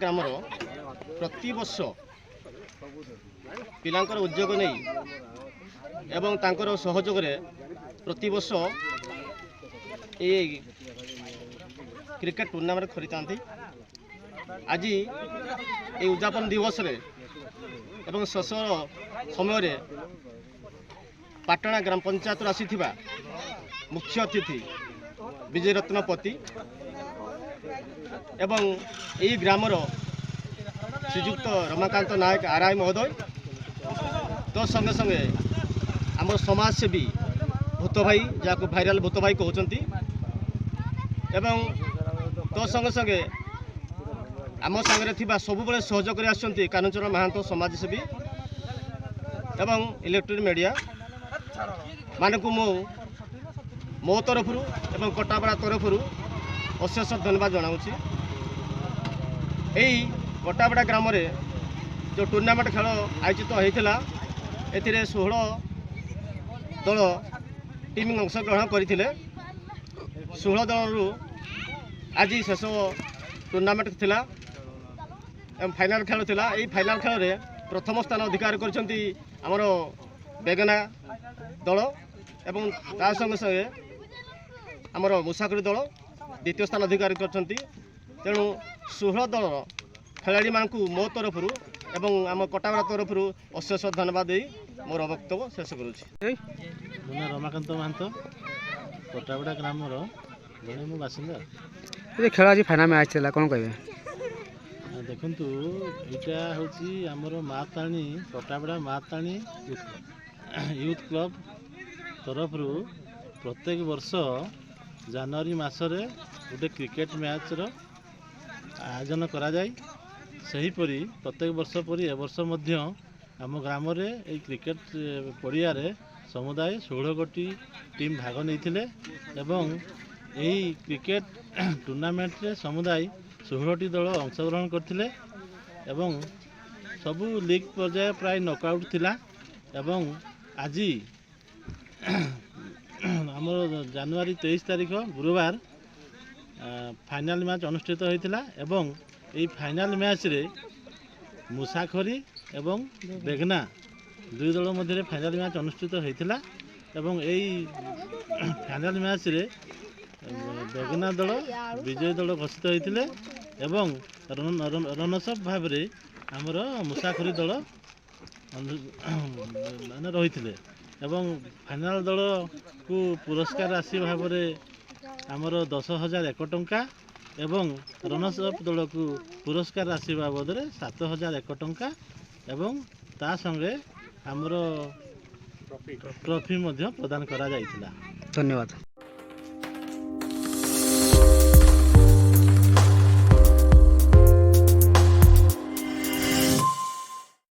Grammar प्रति वर्ष पिलांकर उद्योग नहीं एवं तांकर सहयोग प्रति वर्ष ये क्रिकेट टूर्नामेंट खरीता आज ये उद्यापन दिवस रे एवं शेष समय पाटणा ग्राम पंचायत आसीथिबा मुख्य अतिथि विजय रत्नपति एवं यही ग्रामर श्रीजुक्त रमाकांत नायक आरआई महोदय तो संगे संगे आम समाजसेवी भूत भाई जहाँ भाइराल भूत भाई कहते एवं तो संगे संगे आम सांगे थिबा सब बेले सहयोग कर आछंती कानुचरण महांतो समाजसेवी एवं इलेक्ट्रोनिक मीडिया मानक मो तरफ एवं कटापड़ा तरफ अशेष धन्यवाद जनाऊँगी। यही कटापड़ा ग्राम रे जो टूर्नामेंट खेल आयोजित होता है 16 दल टीम अंशग्रहण करते 16 दल आज शेष टूर्नामेंट थिला फाइनाल खेल थिला। यही फाइनाल खेल रे प्रथम स्थान अधिकार करछंती हमर बेगना दल एवं ता संगे संगे हमर मुसाखरी दल द्वितीय स्थान अधिकार करछंती। तेणु 16 दल खेलाड़ी मानकु मो तरफ एवं आम कटाबड़ा तरफ अशेष धन्यवाद दे मोर वक्तव्य शेष करुछि। रमाकांत महांतो कटाबड़ा ग्रामर जड़े मो बासिंदा खेल आज फाइनाल मैच चला कौन कहे देखु यहाँ हूँ आमर माताणी कटाबड़ा माताणी यूथ क्लब तरफ प्रत्येक वर्ष जनवरी मसरे गोटे क्रिकेट मैच रो आयोजन करा जाय। सेहीपरि प्रत्येक वर्ष परी ए वर्ष मध्य आम ग्राम रे क्रिकेट पड़िया रे समुदाय 16 गोटी टीम भाग नहीं एवं यही क्रिकेट टूर्नामेंट रे समुदाय 16टी दल अंशग्रहण करथिले एवं सबु लीग पर्याय प्राय नॉकआउट थिला एवं आज आमर जनवरी 23 तारिख गुरुवार फाइनाल मैच अनुष्ठित होता एवं यही फाइनाल मैच रे मुसाखरी एवं बेगना दुई दल मध्य फाइनाल मैच अनुष्ठित होता एवं यही फाइनाल मैच रे बेगना दल विजय दल घोषित होते एवं रनर्सअप भाव में आमर मुसाखरी दल माने रही एवं फाइनाल दल को पुरस्कार राशि भाव में आमर 10,001 टंका एवं रनर्सअप दल को पुरस्कार राशि बाबद 7,001 टंका एवं ता संगे आमर ट्रॉफी प्रदान करा जायतिला। धन्यवाद।